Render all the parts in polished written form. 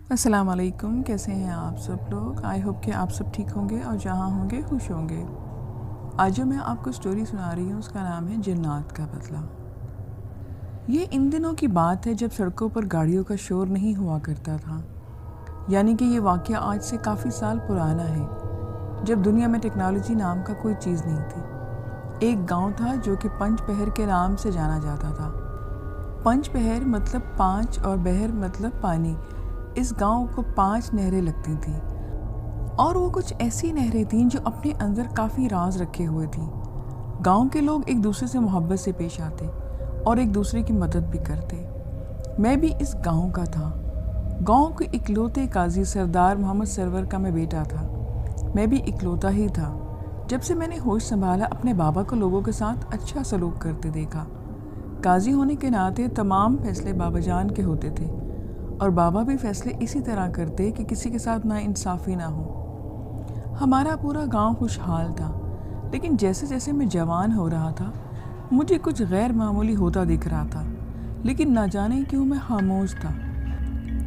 السلام علیکم، کیسے ہیں آپ سب لوگ؟ آئی ہوپ کہ آپ سب ٹھیک ہوں گے اور جہاں ہوں گے خوش ہوں گے۔ آج جو میں آپ کو سٹوری سنا رہی ہوں اس کا نام ہے جنات کا بدلہ۔ یہ ان دنوں کی بات ہے جب سڑکوں پر گاڑیوں کا شور نہیں ہوا کرتا تھا، یعنی کہ یہ واقعہ آج سے کافی سال پرانا ہے، جب دنیا میں ٹیکنالوجی نام کا کوئی چیز نہیں تھی۔ ایک گاؤں تھا جو کہ پنج پہر کے نام سے جانا جاتا تھا۔ پنج پہر مطلب پانچ اور بہر مطلب پانی۔ اس گاؤں کو 5 نہریں لگتی تھیں اور وہ کچھ ایسی نہریں تھیں جو اپنے اندر کافی راز رکھے ہوئے تھیں۔ گاؤں کے لوگ ایک دوسرے سے محبت سے پیش آتے اور ایک دوسرے کی مدد بھی کرتے۔ میں بھی اس گاؤں کا تھا۔ گاؤں کے اکلوتے قاضی سردار محمد سرور کا میں بیٹا تھا۔ میں بھی اکلوتا ہی تھا۔ جب سے میں نے ہوش سنبھالا اپنے بابا کو لوگوں کے ساتھ اچھا سلوک کرتے دیکھا۔ قاضی ہونے کے ناطے تمام فیصلے بابا جان کے ہوتے تھے اور بابا بھی فیصلے اسی طرح کرتے کہ کسی کے ساتھ ناانصافی نہ ہو۔ ہمارا پورا گاؤں خوشحال تھا، لیکن جیسے جیسے میں جوان ہو رہا تھا مجھے کچھ غیر معمولی ہوتا دکھ رہا تھا، لیکن نہ جانے کیوں میں خاموش تھا۔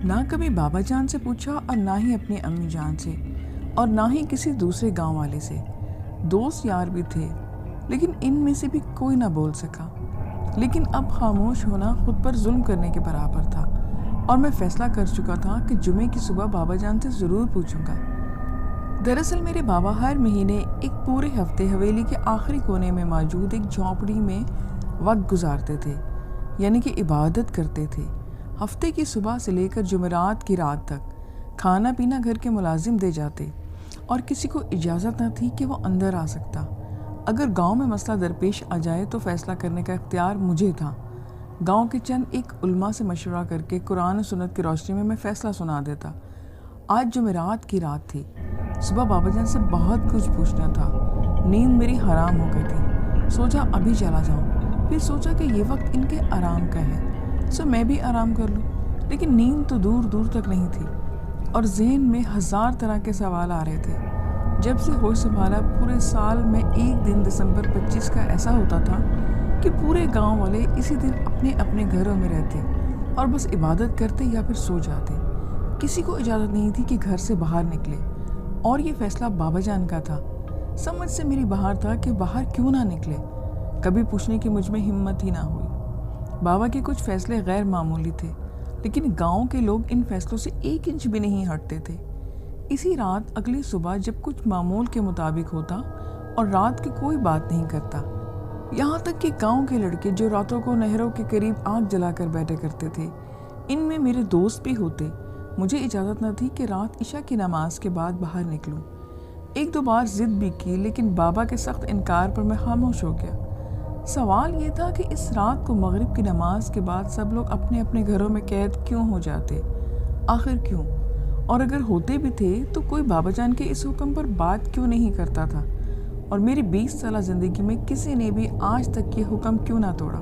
نہ کبھی بابا جان سے پوچھا اور نہ ہی اپنی امی جان سے اور نہ ہی کسی دوسرے گاؤں والے سے۔ دوست یار بھی تھے، لیکن ان میں سے بھی کوئی نہ بول سکا۔ لیکن اب خاموش ہونا خود پر ظلم کرنے کے برابر تھا اور میں فیصلہ کر چکا تھا کہ جمعے کی صبح بابا جان سے ضرور پوچھوں گا۔ دراصل میرے بابا ہر مہینے ایک پورے ہفتے حویلی کے آخری کونے میں موجود ایک جھونپڑی میں وقت گزارتے تھے، یعنی کہ عبادت کرتے تھے۔ ہفتے کی صبح سے لے کر جمعرات کی رات تک کھانا پینا گھر کے ملازم دے جاتے اور کسی کو اجازت نہ تھی کہ وہ اندر آ سکتا۔ اگر گاؤں میں مسئلہ درپیش آ جائے تو فیصلہ کرنے کا اختیار مجھے تھا۔ گاؤں کے چند ایک علماء سے مشورہ کر کے قرآن و سنت کی روشنی میں فیصلہ سنا دیتا۔ آج جمعرات کی رات تھی۔ صبح بابا جان سے بہت کچھ پوچھنا تھا۔ نیند میری حرام ہو گئی تھی۔ سوچا ابھی چلا جاؤں، پھر سوچا کہ یہ وقت ان کے آرام کا ہے، سو میں بھی آرام کر لوں۔ لیکن نیند تو دور دور تک نہیں تھی اور ذہن میں 1000 طرح کے سوال آ رہے تھے۔ جب سے ہوش سنبھالا پورے سال میں ایک دن دسمبر 25 کا ایسا ہوتا تھا کہ پورے گاؤں والے اسی دن اپنے اپنے گھروں میں رہتے اور بس عبادت کرتے یا پھر سو جاتے۔ کسی کو اجازت نہیں تھی کہ گھر سے باہر نکلے، اور یہ فیصلہ بابا جان کا تھا۔ سمجھ سے میری باہر تھا کہ باہر کیوں نہ نکلے۔ کبھی پوچھنے کی مجھ میں ہمت ہی نہ ہوئی۔ بابا کے کچھ فیصلے غیر معمولی تھے، لیکن گاؤں کے لوگ ان فیصلوں سے 1 انچ بھی نہیں ہٹتے تھے۔ اسی رات اگلی صبح جب کچھ معمول کے مطابق ہوتا اور رات کی کوئی بات نہیں کرتا، یہاں تک کہ گاؤں کے لڑکے جو راتوں کو نہروں کے قریب آگ جلا کر بیٹھے کرتے تھے، ان میں میرے دوست بھی ہوتے، مجھے اجازت نہ تھی کہ رات عشاء کی نماز کے بعد باہر نکلوں۔ 1-2 بار ضد بھی کی، لیکن بابا کے سخت انکار پر میں خاموش ہو گیا۔ سوال یہ تھا کہ اس رات کو مغرب کی نماز کے بعد سب لوگ اپنے اپنے گھروں میں قید کیوں ہو جاتے؟ آخر کیوں؟ اور اگر ہوتے بھی تھے تو کوئی بابا جان کے اس حکم پر بات کیوں نہیں کرتا تھا؟ اور میری 20 سالہ زندگی میں کسی نے بھی آج تک یہ حکم کیوں نہ توڑا؟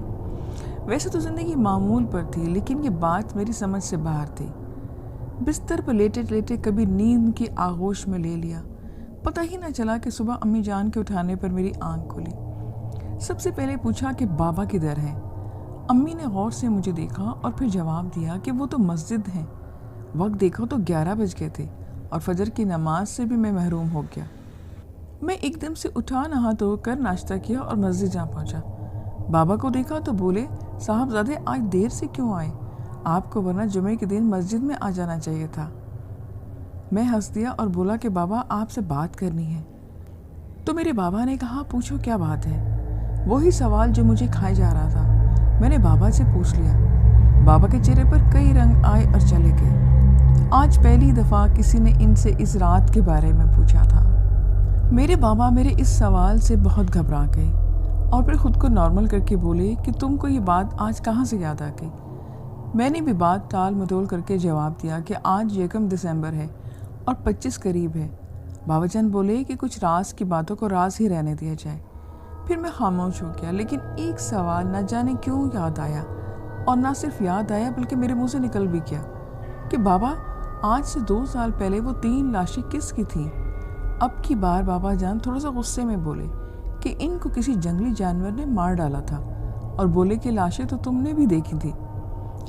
ویسے تو زندگی معمول پر تھی، لیکن یہ بات میری سمجھ سے باہر تھی۔ بستر پر لیٹے لیٹے کبھی نیند کی آغوش میں لے لیا، پتہ ہی نہ چلا کہ صبح امی جان کے اٹھانے پر میری آنکھ کھلی۔ سب سے پہلے پوچھا کہ بابا کدھر ہے؟ امی نے غور سے مجھے دیکھا اور پھر جواب دیا کہ وہ تو مسجد ہیں۔ وقت دیکھا تو 11 بج گئے تھے اور فجر کی نماز سے بھی میں محروم ہو گیا۔ میں ایک دم سے اٹھا، نہا دھو کر ناشتہ کیا اور مسجد جا پہنچا۔ بابا کو دیکھا تو بولے، صاحبزادے آج دیر سے کیوں آئے؟ آپ کو ورنہ جمعے کے دن مسجد میں آ جانا چاہیے تھا۔ میں ہنس دیا اور بولا کہ بابا آپ سے بات کرنی ہے۔ تو میرے بابا نے کہا، پوچھو کیا بات ہے؟ وہی سوال جو مجھے کھائے جا رہا تھا، میں نے بابا سے پوچھ لیا۔ بابا کے چہرے پر کئی رنگ آئے اور چلے گئے۔ آج پہلی دفعہ کسی نے ان سے اس رات کے بارے میں پوچھا تھا۔ میرے بابا میرے اس سوال سے بہت گھبرا گئے اور پھر خود کو نارمل کر کے بولے کہ تم کو یہ بات آج کہاں سے یاد آ گئی؟ میں نے بھی بات ٹال مٹول کر کے جواب دیا کہ آج 1 دسمبر ہے اور 25 قریب ہے۔ بابا جان بولے کہ کچھ راز کی باتوں کو راز ہی رہنے دیا جائے۔ پھر میں خاموش ہو گیا، لیکن ایک سوال نہ جانے کیوں یاد آیا، اور نہ صرف یاد آیا بلکہ میرے منہ سے نکل بھی گیا کہ بابا آج سے 2 سال پہلے وہ 3 لاشیں کس کی تھیں؟ اب کی بار بابا جان تھوڑا سا غصے میں بولے کہ ان کو کسی جنگلی جانور نے مار ڈالا تھا، اور بولے کہ لاشیں تو تم نے بھی دیکھی تھی۔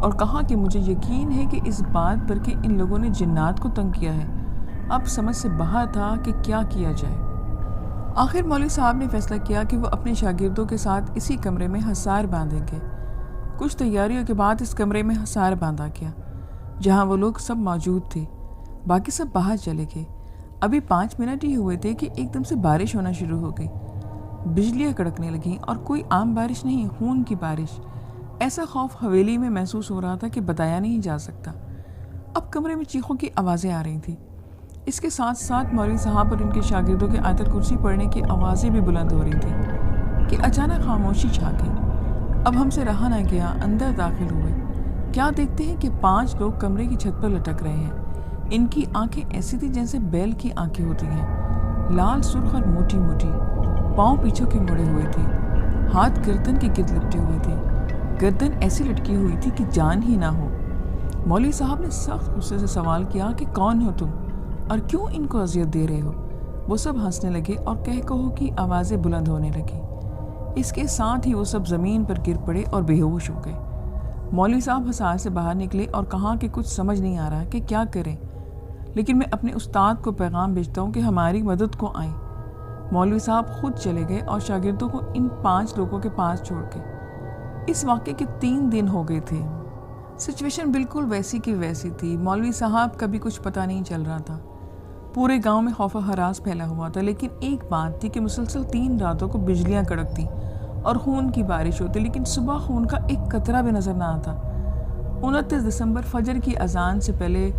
اور کہا کہ مجھے یقین ہے کہ اس بات پر کہ ان لوگوں نے جنات کو تنگ کیا ہے اب سمجھ سے باہر تھا کہ کیا کیا جائے۔ آخر مولوی صاحب نے فیصلہ کیا کہ وہ اپنے شاگردوں کے ساتھ اسی کمرے میں حصار باندھیں گے۔ کچھ تیاریوں کے بعد اس کمرے میں حصار باندھا گیا جہاں وہ لوگ سب موجود تھے، باقی سب باہر چلے گئے۔ ابھی 5 منٹ ہی ہوئے تھے کہ ایک دم سے بارش ہونا شروع ہو گئی، بجلیاں کڑکنے لگیں اور کوئی عام بارش نہیں، خون کی بارش۔ ایسا خوف حویلی میں محسوس ہو رہا تھا کہ بتایا نہیں جا سکتا۔ اب کمرے میں چیخوں کی آوازیں آ رہی تھیں، اس کے ساتھ ساتھ مولوی صاحب اور ان کے شاگردوں کے آیت الکرسی پڑھنے کی آوازیں بھی بلند ہو رہی تھیں کہ اچانک خاموشی چھا گئی۔ اب ہم سے رہا نہ گیا، اندر داخل ہوئے۔ کیا دیکھتے ہیں کہ 5 لوگ کمرے کی چھت پر لٹک رہے ہیں۔ ان کی آنکھیں ایسی تھی جیسے بیل کی آنکھیں ہوتی ہیں، لال سرخ اور موٹی موٹی، پاؤں پیچھوں کے مڑے ہوئے تھے، ہاتھ گردن کے گرد لپٹے ہوئے تھے، گردن ایسی لٹکی ہوئی تھی کہ جان ہی نہ ہو۔ مولوی صاحب نے سخت غصے سے سوال کیا کہ کون ہو تم اور کیوں ان کو اذیت دے رہے ہو؟ وہ سب ہنسنے لگے اور کہہ کہو کی آوازیں بلند ہونے لگی۔ اس کے ساتھ ہی وہ سب زمین پر گر پڑے اور بے ہوش ہو گئے۔ مولوی صاحب حصار سے باہر نکلے اور کہا کہ کچھ سمجھ نہیں آ رہا کہ کیا کریں، لیکن میں اپنے استاد کو پیغام بھیجتا ہوں کہ ہماری مدد کو آئیں۔ مولوی صاحب خود چلے گئے اور شاگردوں کو ان 5 لوگوں کے پاس چھوڑ کے۔ اس واقعے کے 3 دن ہو گئے تھے۔ سچویشن بالکل ویسی کی ویسی تھی۔ مولوی صاحب کا بھی کچھ پتہ نہیں چل رہا تھا۔ پورے گاؤں میں خوف و ہراس پھیلا ہوا تھا، لیکن ایک بات تھی کہ مسلسل 3 راتوں کو بجلیاں کڑکتی اور خون کی بارش ہوتی، لیکن صبح خون کا ایک قطرہ بھی نظر نہ آتا۔ 29 دسمبر فجر کی اذان سے پہلے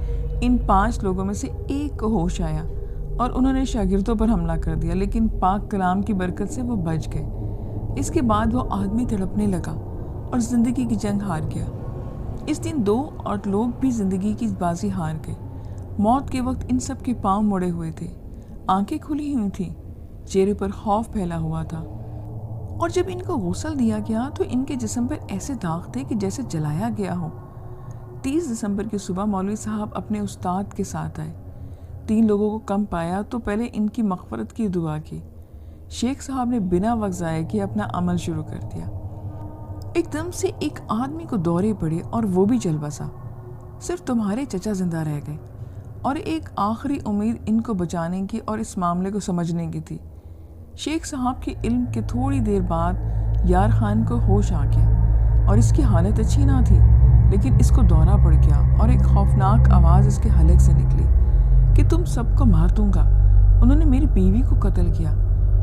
ان 5 لوگوں میں سے ایک کو ہوش آیا اور انہوں نے شاگردوں پر حملہ کر دیا، لیکن پاک کلام کی برکت سے وہ بچ گئے۔ اس کے بعد وہ آدمی تڑپنے لگا اور زندگی کی جنگ ہار گیا۔ اس دن 2 اور لوگ بھی زندگی کی بازی ہار گئے۔ موت کے وقت ان سب کے پاؤں مڑے ہوئے تھے، آنکھیں کھلی ہوئی تھیں، چہرے پر خوف پھیلا ہوا تھا، اور جب ان کو غسل دیا گیا تو ان کے جسم پر ایسے داغ تھے کہ جیسے جلایا گیا ہو۔ 30 دسمبر کی صبح مولوی صاحب اپنے استاد کے ساتھ آئے۔ 3 لوگوں کو کم پایا تو پہلے ان کی مغفرت کی دعا کی۔ شیخ صاحب نے بنا وقت ضائع کیے اپنا عمل شروع کر دیا۔ ایک دم سے ایک آدمی کو دورے پڑے اور وہ بھی چل بسا۔ صرف تمہارے چچا زندہ رہ گئے، اور ایک آخری امید ان کو بچانے کی اور اس معاملے کو سمجھنے کی تھی۔ شیخ صاحب کے علم کے تھوڑی دیر بعد یار خان کو ہوش آ گیا، اور اس کی حالت اچھی نہ تھی، لیکن اس کو دورہ پڑ گیا اور ایک خوفناک آواز اس کے حلق سے نکلی کہ تم سب کو مار دوں گا، انہوں نے میری بیوی کو قتل کیا۔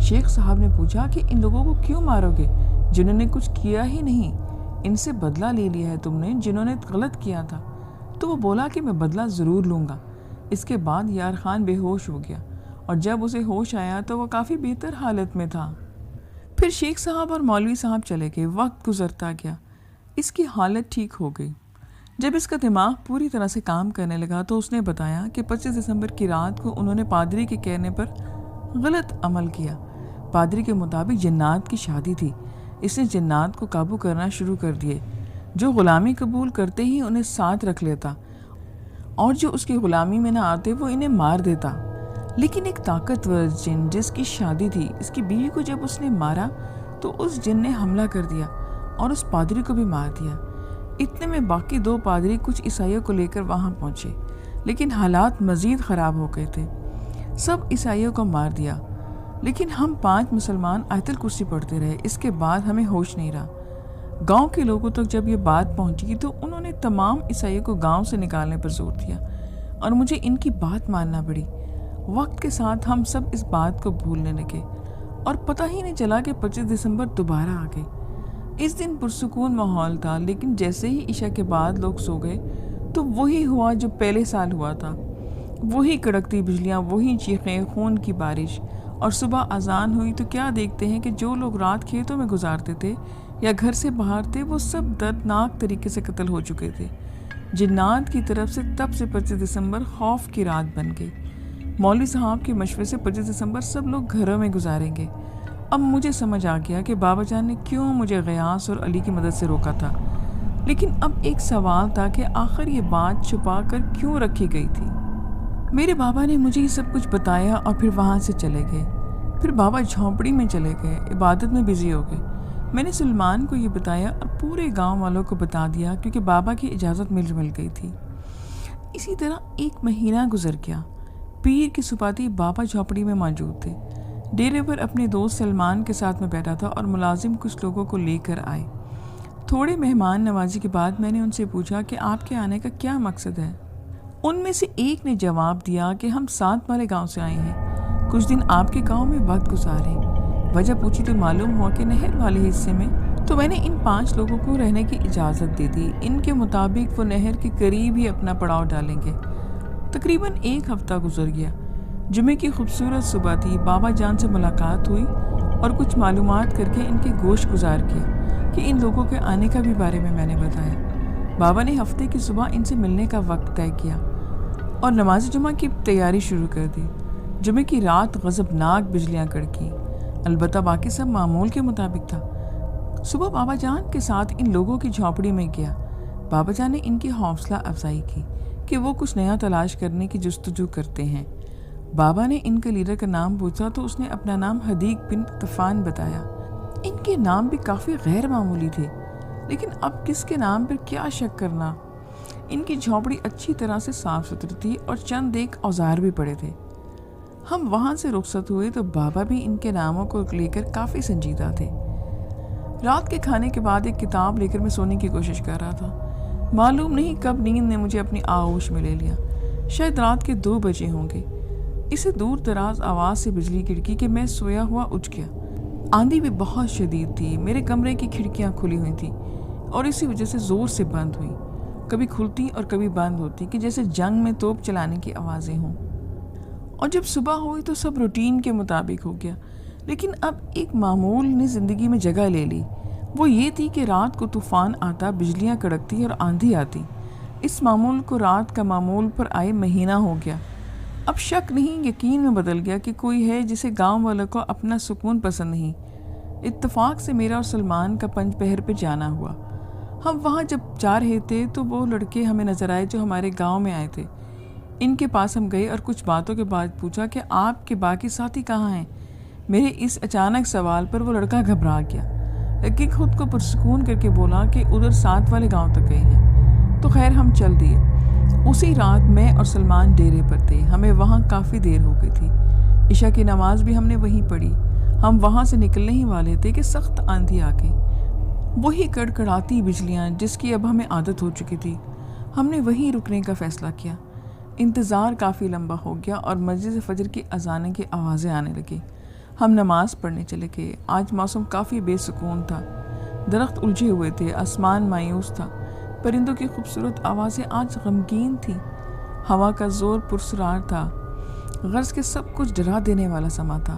شیخ صاحب نے پوچھا کہ ان لوگوں کو کیوں مارو گے جنہوں نے کچھ کیا ہی نہیں؟ ان سے بدلہ لے لیا ہے تم نے جنہوں نے غلط کیا تھا۔ تو وہ بولا کہ میں بدلہ ضرور لوں گا۔ اس کے بعد یار خان بے ہوش ہو گیا، اور جب اسے ہوش آیا تو وہ کافی بہتر حالت میں تھا۔ پھر شیخ صاحب اور مولوی صاحب چلے گئے۔ وقت گزرتا گیا، اس کی حالت ٹھیک ہو گئی۔ جب اس کا دماغ پوری طرح سے کام کرنے لگا تو اس نے بتایا کہ 25 دسمبر کی رات کو انہوں نے پادری کے کہنے پر غلط عمل کیا۔ پادری کے مطابق جنات کی شادی تھی۔ اس نے جنات کو قابو کرنا شروع کر دیے، جو غلامی قبول کرتے ہی انہیں ساتھ رکھ لیتا، اور جو اس کی غلامی میں نہ آتے وہ انہیں مار دیتا۔ لیکن ایک طاقتور جن جس کی شادی تھی، اس کی بیوی کو جب اس نے مارا تو اس جن نے حملہ کر دیا اور اس پادری کو بھی مار دیا۔ اتنے میں باقی 2 پادری کچھ عیسائیوں کو لے کر وہاں پہنچے، لیکن حالات مزید خراب ہو گئے تھے۔ سب عیسائیوں کو مار دیا، لیکن ہم 5 مسلمان آیت الکرسی پڑھتے رہے۔ اس کے بعد ہمیں ہوش نہیں رہا۔ گاؤں کے لوگوں تک جب یہ بات پہنچی تو انہوں نے تمام عیسائیوں کو گاؤں سے نکالنے پر زور دیا، اور مجھے ان کی بات ماننا پڑی۔ وقت کے ساتھ ہم سب اس بات کو بھولنے لگے، اور پتہ ہی نہیں چلا کہ 25 دسمبر دوبارہ آ گئی۔ اس دن پرسکون ماحول تھا، لیکن جیسے ہی عشاء کے بعد لوگ سو گئے تو وہی ہوا جو پہلے سال ہوا تھا۔ وہی کڑکتی بجلیاں، وہی چیخیں، خون کی بارش، اور صبح اذان ہوئی تو کیا دیکھتے ہیں کہ جو لوگ رات کھیتوں میں گزارتے تھے یا گھر سے باہر تھے وہ سب دردناک طریقے سے قتل ہو چکے تھے۔ جنات کی طرف سے تب سے 25 دسمبر خوف کی رات بن گئی۔ مولوی صاحب کے مشورے سے 25 دسمبر سب لوگ گھروں میں گزاریں گے۔ اب مجھے سمجھ آ گیا کہ بابا جان نے کیوں مجھے غیاث اور علی کی مدد سے روکا تھا، لیکن اب ایک سوال تھا کہ آخر یہ بات چھپا کر کیوں رکھی گئی تھی۔ میرے بابا نے مجھے یہ سب کچھ بتایا اور پھر وہاں سے چلے گئے۔ پھر بابا جھونپڑی میں چلے گئے، عبادت میں بزی ہو گئے۔ میں نے سلمان کو یہ بتایا اور پورے گاؤں والوں کو بتا دیا کیونکہ بابا کی اجازت مل گئی تھی۔ اسی طرح 1 مہینہ گزر گیا۔ پیر کی سپاتی بابا جھونپڑی میں موجود تھے۔ ڈیرے پر اپنے دوست سلمان کے ساتھ میں بیٹھا تھا اور ملازم کچھ لوگوں کو لے کر آئے۔ تھوڑے مہمان نوازی کے بعد میں نے ان سے پوچھا کہ آپ کے آنے کا کیا مقصد ہے؟ ان میں سے ایک نے جواب دیا کہ ہم ساتھ والے گاؤں سے آئے ہیں، کچھ دن آپ کے گاؤں میں وقت گزاریں۔ وجہ پوچھی تو معلوم ہوا کہ نہر والے حصے میں، تو میں نے ان 5 لوگوں کو رہنے کی اجازت دے دی۔ ان کے مطابق وہ نہر کے قریب ہی اپنا پڑاؤ ڈالیں گے۔ تقریباً 1 ہفتہ گزر گیا۔ جمعے کی خوبصورت صبح تھی۔ بابا جان سے ملاقات ہوئی اور کچھ معلومات کر کے ان کے گوش گزار کیا کہ ان لوگوں کے آنے کا بھی بارے میں نے بتایا۔ بابا نے ہفتے کی صبح ان سے ملنے کا وقت طے کیا اور نماز جمعہ کی تیاری شروع کر دی۔ جمعے کی رات غضبناک بجلیاں کڑکیں، البتہ باقی سب معمول کے مطابق تھا۔ صبح بابا جان کے ساتھ ان لوگوں کی جھونپڑی میں گیا۔ بابا جان نے ان کی حوصلہ افزائی کی کہ وہ کچھ نیا تلاش کرنے کی جستجو کرتے ہیں۔ بابا نے ان کے لیڈر کا نام پوچھا تو اس نے اپنا نام حدیق بن طفان بتایا۔ ان کے نام بھی کافی غیر معمولی تھے، لیکن اب کس کے نام پر کیا شک کرنا۔ ان کی جھونپڑی اچھی طرح سے صاف ستھری تھی اور چند ایک اوزار بھی پڑے تھے۔ ہم وہاں سے رخصت ہوئے تو بابا بھی ان کے ناموں کو لے کر کافی سنجیدہ تھے۔ رات کے کھانے کے بعد ایک کتاب لے کر میں سونے کی کوشش کر رہا تھا۔ معلوم نہیں کب نیند نے مجھے اپنی آغوش میں لے لیا۔ شاید رات کے 2 بجے ہوں گے۔ اسے دور دراز آواز سے بجلی کڑکی کہ میں سویا ہوا اٹھ گیا۔ آندھی بھی بہت شدید تھی۔ میرے کمرے کی کھڑکیاں کھلی ہوئی تھیں اور اسی وجہ سے زور سے بند ہوئی، کبھی کھلتی اور کبھی بند ہوتی کہ جیسے جنگ میں توپ چلانے کی آوازیں ہوں۔ اور جب صبح ہوئی تو سب روٹین کے مطابق ہو گیا، لیکن اب ایک معمول نے زندگی میں جگہ لے لی۔ وہ یہ تھی کہ رات کو طوفان آتا، بجلیاں کڑکتی اور آندھی آتی۔ اس معمول کو رات کا معمول پر آئے مہینہ ہو گیا۔ اب شک نہیں، یقین میں بدل گیا کہ کوئی ہے جسے گاؤں والوں کو اپنا سکون پسند نہیں۔ اتفاق سے میرا اور سلمان کا 5 پہر پہ جانا ہوا۔ ہم وہاں جب جا رہے تھے تو وہ لڑکے ہمیں نظر آئے جو ہمارے گاؤں میں آئے تھے۔ ان کے پاس ہم گئے اور کچھ باتوں کے بعد پوچھا کہ آپ کے باقی ساتھی کہاں ہیں؟ میرے اس اچانک سوال پر وہ لڑکا گھبرا گیا، لیکن خود کو پرسکون کر کے بولا کہ ادھر ساتھ والے گاؤں تک گئے ہیں۔ تو خیر ہم چل دیے۔ اسی رات میں اور سلمان ڈیرے پر تھے۔ ہمیں وہاں کافی دیر ہو گئی تھی۔ عشاء کی نماز بھی ہم نے وہیں پڑھی۔ ہم وہاں سے نکلنے ہی والے تھے کہ سخت آندھی آ گئی۔ وہی کڑکڑاتی بجلیاں جس کی اب ہمیں عادت ہو چکی تھی۔ ہم نے وہیں رکنے کا فیصلہ کیا۔ انتظار کافی لمبا ہو گیا اور مسجد فجر کی اذان کی آوازیں آنے لگی۔ ہم نماز پڑھنے چلے گئے۔ آج موسم کافی بے سکون تھا۔ درخت الجھے ہوئے تھے، آسمان مایوس تھا۔ پرندوں کی خوبصورت آوازیں آج غمگین تھیں۔ ہوا کا زور پرسرار تھا، غرض کے سب کچھ ڈرا دینے والا سما تھا۔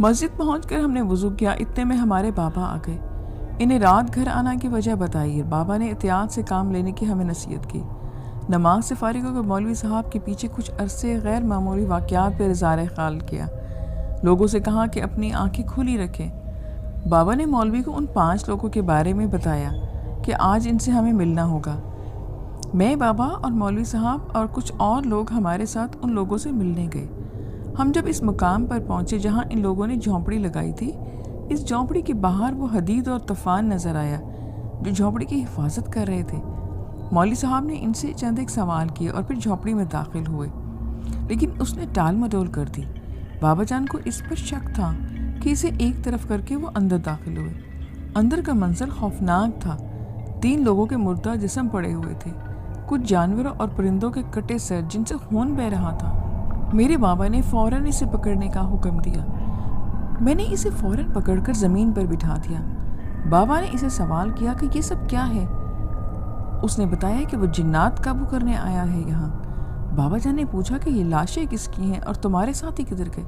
مسجد پہنچ کر ہم نے وضو کیا۔ اتنے میں ہمارے بابا آ گئے۔ انہیں رات گھر آنا کی وجہ بتائی۔ بابا نے احتیاط سے کام لینے کی ہمیں نصیحت کی۔ نماز سے فارغ ہو کر مولوی صاحب کے پیچھے کچھ عرصے غیر معمولی واقعات پر اظہار خیال کیا۔ لوگوں سے کہا کہ اپنی آنکھیں کھلی رکھیں۔ بابا نے مولوی کو ان 5 لوگوں کے بارے میں بتایا کہ آج ان سے ہمیں ملنا ہوگا۔ میں، بابا اور مولوی صاحب اور کچھ اور لوگ ہمارے ساتھ ان لوگوں سے ملنے گئے۔ ہم جب اس مقام پر پہنچے جہاں ان لوگوں نے جھونپڑی لگائی تھی، اس جھونپڑی کے باہر وہ حدید اور طوفان نظر آیا جو جھونپڑی کی حفاظت کر رہے تھے۔ مولوی صاحب نے ان سے چند ایک سوال کیے اور پھر جھونپڑی میں داخل ہوئے، لیکن اس نے ٹال مٹول کر دی۔ بابا جان کو اس پر شک تھا کہ اسے ایک طرف کر کے وہ اندر داخل ہوئے۔ اندر کا منظر خوفناک تھا۔ 3 لوگوں کے مردہ جسم پڑے ہوئے تھے، کچھ جانوروں اور پرندوں کے کٹے سر جن سے خون بہہ رہا تھا۔ میرے بابا نے فوراً اسے پکڑنے کا حکم دیا۔ میں نے اسے فوراً پکڑ کر زمین پر بٹھا دیا۔ بابا نے اسے سوال کیا کہ یہ سب کیا ہے؟ اس نے بتایا کہ وہ جنات قابو کرنے آیا ہے یہاں۔ بابا جان نے پوچھا کہ یہ لاشیں کس کی ہیں اور تمہارے ساتھی کدھر گئے؟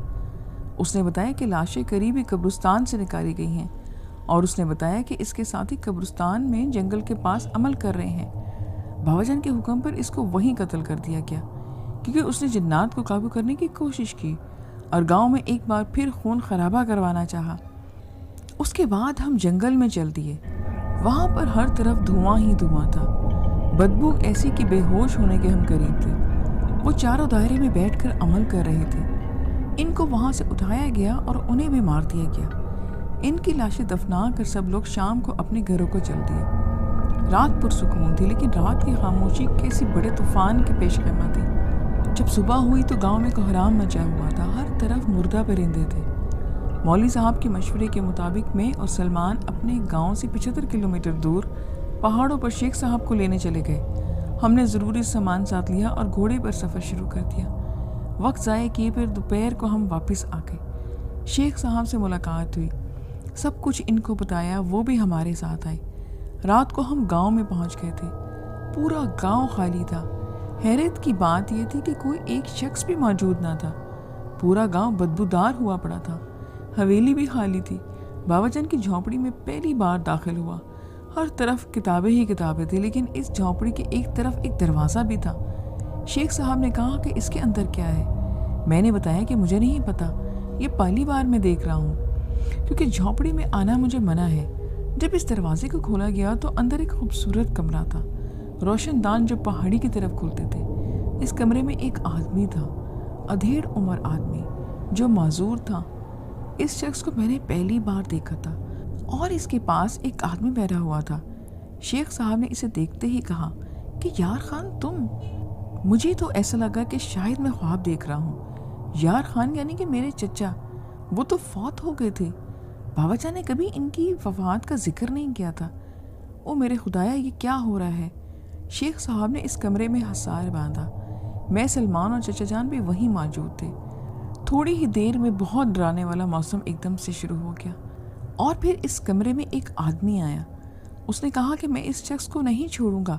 اس نے بتایا کہ لاشیں قریبی قبرستان سے نکالی گئی ہیں، اور اس نے بتایا کہ اس کے ساتھی قبرستان میں جنگل کے پاس عمل کر رہے ہیں۔ بابا جان کے حکم پر اس کو وہیں قتل کر دیا گیا، کیونکہ اس نے جنات کو قابو کرنے کی کوشش کی اور گاؤں میں ایک بار پھر خون خرابہ کروانا چاہا۔ اس کے بعد ہم جنگل میں چل دیے۔ وہاں پر ہر طرف دھواں ہی دھواں تھا، بدبو ایسی کہ بے ہوش ہونے کے ہم قریب تھے۔ وہ چاروں دائرے میں بیٹھ کر عمل کر رہے تھے۔ ان کو وہاں سے اٹھایا گیا اور انہیں بھی مار دیا گیا۔ ان کی لاشیں دفنا کر سب لوگ شام کو اپنے گھروں کو چل دیے۔ رات پرسکون تھی، لیکن رات کی خاموشی کسی بڑے طوفان کے پیش خیمہ تھی۔ جب صبح ہوئی تو گاؤں میں کوہرام مچا ہوا تھا، ہر طرف مردہ پرندے تھے۔ مولوی صاحب کے مشورے کے مطابق میں اور سلمان اپنے گاؤں سے 75 کلومیٹر دور پہاڑوں پر شیخ صاحب کو لینے چلے گئے۔ ہم نے ضروری سامان ساتھ لیا اور گھوڑے پر سفر شروع کر دیا۔ وقت ضائع کیے پھر دوپہر کو ہم واپس آ گئے۔ شیخ صاحب سے ملاقات ہوئی، سب کچھ ان کو بتایا، وہ بھی ہمارے ساتھ آئے۔ رات کو ہم گاؤں میں پہنچ گئے تھے، پورا گاؤں خالی تھا۔ حیرت کی بات یہ تھی کہ کوئی ایک شخص بھی موجود نہ تھا۔ پورا گاؤں بدبودار ہوا پڑا تھا، حویلی بھی خالی تھی۔ بابا جان کی جھونپڑی میں پہلی بار داخل ہوا، ہر طرف کتابیں ہی کتابیں تھیں، لیکن اس جھونپڑی کے ایک طرف ایک دروازہ بھی تھا۔ شیخ صاحب نے کہا کہ اس کے اندر کیا ہے؟ میں نے بتایا کہ مجھے نہیں پتا، یہ پہلی بار میں دیکھ رہا ہوں، کیونکہ جھونپڑی میں آنا مجھے منع ہے۔ جب اس دروازے کو کھولا گیا تو اندر ایک خوبصورت کمرہ تھا، روشن دان جو پہاڑی کی طرف کھلتے تھے۔ اس کمرے میں ایک آدمی تھا، ادھیڑ عمر آدمی جو معذور تھا۔ اس شخص کو میں نے پہلی بار دیکھا تھا اور اس کے پاس ایک آدمی بیٹھا ہوا تھا۔ شیخ صاحب نے اسے دیکھتے ہی کہا کہ یار خان تم؟ مجھے تو ایسا لگا کہ شاید میں خواب دیکھ رہا ہوں۔ یار خان یعنی کہ میرے چچا، وہ تو فوت ہو گئے تھے۔ بابا جان نے کبھی ان کی وفات کا ذکر نہیں کیا تھا۔ او میرے خدایا، یہ کیا ہو رہا ہے؟ شیخ صاحب نے اس کمرے میں حصار باندھا۔ میں، سلمان اور چچا جان بھی وہیں موجود تھے۔ تھوڑی ہی دیر میں بہت ڈرانے والا موسم ایک دم سے شروع ہو گیا اور پھر اس کمرے میں ایک آدمی آیا۔ اس نے کہا کہ میں اس شخص کو نہیں چھوڑوں گا،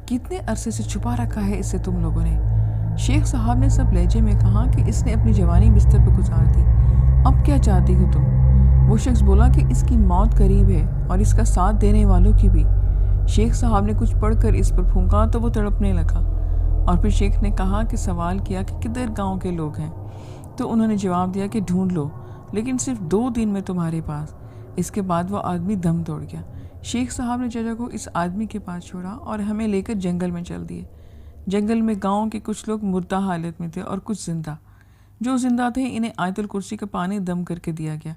کتنے عرصے سے چھپا رکھا ہے اسے تم لوگوں نے۔ شیخ صاحب نے سب لہجے میں کہا کہ اس نے اپنی جوانی بستر پہ گزار دی، اب کیا چاہتی ہو تم؟ وہ شخص بولا کہ اس کی موت قریب ہے اور اس کا ساتھ دینے والوں کی بھی۔ شیخ صاحب نے کچھ پڑھ کر اس پر پھونکا تو وہ تڑپنے لگا، اور پھر شیخ نے کہا کہ سوال کیا کہ کدھر گاؤں کے لوگ ہیں، تو انہوں نے جواب دیا کہ ڈھونڈ لو، لیکن صرف 2 دن میں تمہارے پاس۔ اس کے بعد وہ آدمی دم توڑ گیا۔ شیخ صاحب نے چچا کو اس آدمی کے پاس چھوڑا اور ہمیں لے کر جنگل میں چل دیے۔ جنگل میں گاؤں کے کچھ لوگ مردہ حالت میں تھے اور کچھ زندہ۔ جو زندہ تھے انہیں آیت الکرسی کا پانی دم کر کے دیا گیا،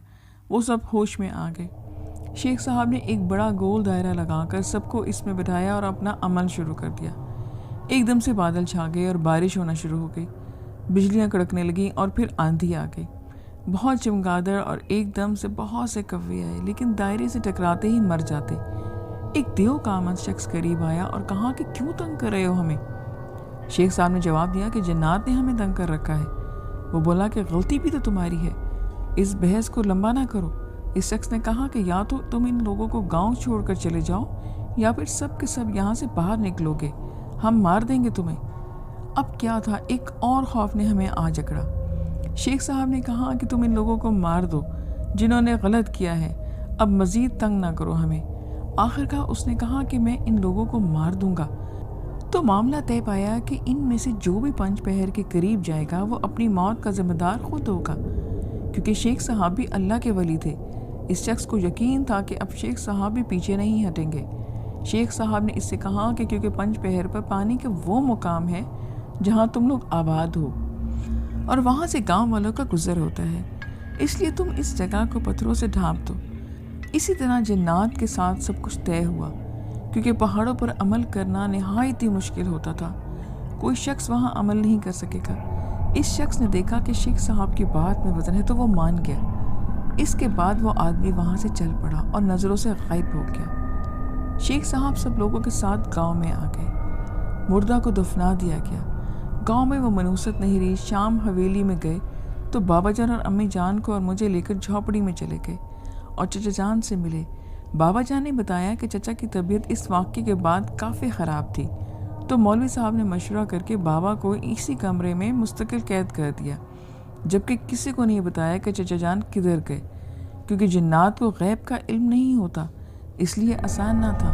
وہ سب ہوش میں آ گئے۔ شیخ صاحب نے ایک بڑا گول دائرہ لگا کر سب کو اس میں بٹھایا اور اپنا عمل شروع کر دیا۔ ایک دم سے بادل چھا گئے اور بارش ہونا شروع ہو گئی، بجلیاں کڑکنے لگیں اور پھر آندھی آ گئی، بہت چمگادڑ، اور ایک دم سے بہت سے کوے آئے، لیکن دائرے سے ٹکراتے ہی مر جاتے۔ ایک دیو کامن شخص قریب آیا اور کہا کہ کیوں تنگ کر رہے ہو ہمیں؟ شیخ صاحب نے جواب دیا کہ جنات نے ہمیں تنگ کر رکھا ہے۔ وہ بولا کہ غلطی بھی تو تمہاری ہے، اس بحث کو لمبا نہ کرو۔ اس شخص نے کہا کہ یا تو تم ان لوگوں کو گاؤں چھوڑ کر چلے جاؤ یا پھر سب کے سب یہاں سے باہر نکلو گے، ہم مار دیں گے تمہیں۔ اب کیا تھا، ایک اور خوف نے ہمیں آ جکڑا۔ شیخ صاحب نے کہا کہ تم ان لوگوں کو مار دو جنہوں نے غلط کیا ہے، اب مزید تنگ نہ کرو ہمیں۔ آخر کا اس نے کہا کہ میں ان لوگوں کو مار دوں گا۔ تو معاملہ طے پایا کہ ان میں سے جو بھی 5 پہر کے قریب جائے گا وہ اپنی موت کا ذمہ دار خود ہوگا، کیونکہ شیخ صاحب بھی اللہ کے ولی تھے۔ اس شخص کو یقین تھا کہ اب شیخ صاحب بھی پیچھے نہیں ہٹیں گے۔ شیخ صاحب نے اس سے کہا کہ کیونکہ 5 پہر پر پانی کا وہ مقام ہے جہاں تم لوگ آباد ہو اور وہاں سے گاؤں والوں کا گزر ہوتا ہے، اس لیے تم اس جگہ کو پتھروں سے ڈھانپ دو۔ اسی طرح جنات کے ساتھ سب کچھ طے ہوا، کیونکہ پہاڑوں پر عمل کرنا نہایت ہی مشکل ہوتا تھا، کوئی شخص وہاں عمل نہیں کر سکے گا۔ اس شخص نے دیکھا کہ شیخ صاحب کی بات میں وزن ہے تو وہ مان گیا۔ اس کے بعد وہ آدمی وہاں سے چل پڑا اور نظروں سے غائب ہو گیا۔ شیخ صاحب سب لوگوں کے ساتھ گاؤں میں آ گئے، مردہ کو دفنا دیا گیا۔ گاؤں میں وہ منوست نہیں رہی۔ شام حویلی میں گئے تو بابا جان اور امی جان کو اور مجھے لے کر جھونپڑی میں چلے گئے اور چچا جان سے ملے۔ بابا جان نے بتایا کہ چچا کی طبیعت اس واقعے کے بعد کافی خراب تھی، تو مولوی صاحب نے مشورہ کر کے بابا کو اسی کمرے میں مستقل قید کر دیا، جبکہ کسی کو نہیں بتایا کہ چچا جان کدھر گئے، کیونکہ جنات کو غیب کا علم نہیں ہوتا، اس لیے آسان نہ تھا۔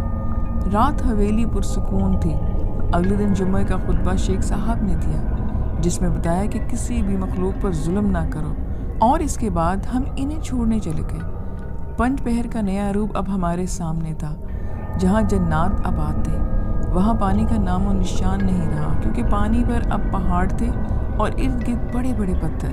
رات حویلی پرسکون تھی۔ اگلے دن جمعہ کا خطبہ شیخ صاحب نے دیا، جس میں بتایا کہ کسی بھی مخلوق پر ظلم نہ کرو، اور اس کے بعد ہم انہیں چھوڑنے چلے گئے۔ 5 پہر کا نیا روپ اب ہمارے سامنے تھا۔ جہاں جنات آباد تھے وہاں پانی کا نام و نشان نہیں رہا، کیونکہ پانی پر اب پہاڑ تھے اور ارد گرد بڑے بڑے پتھر۔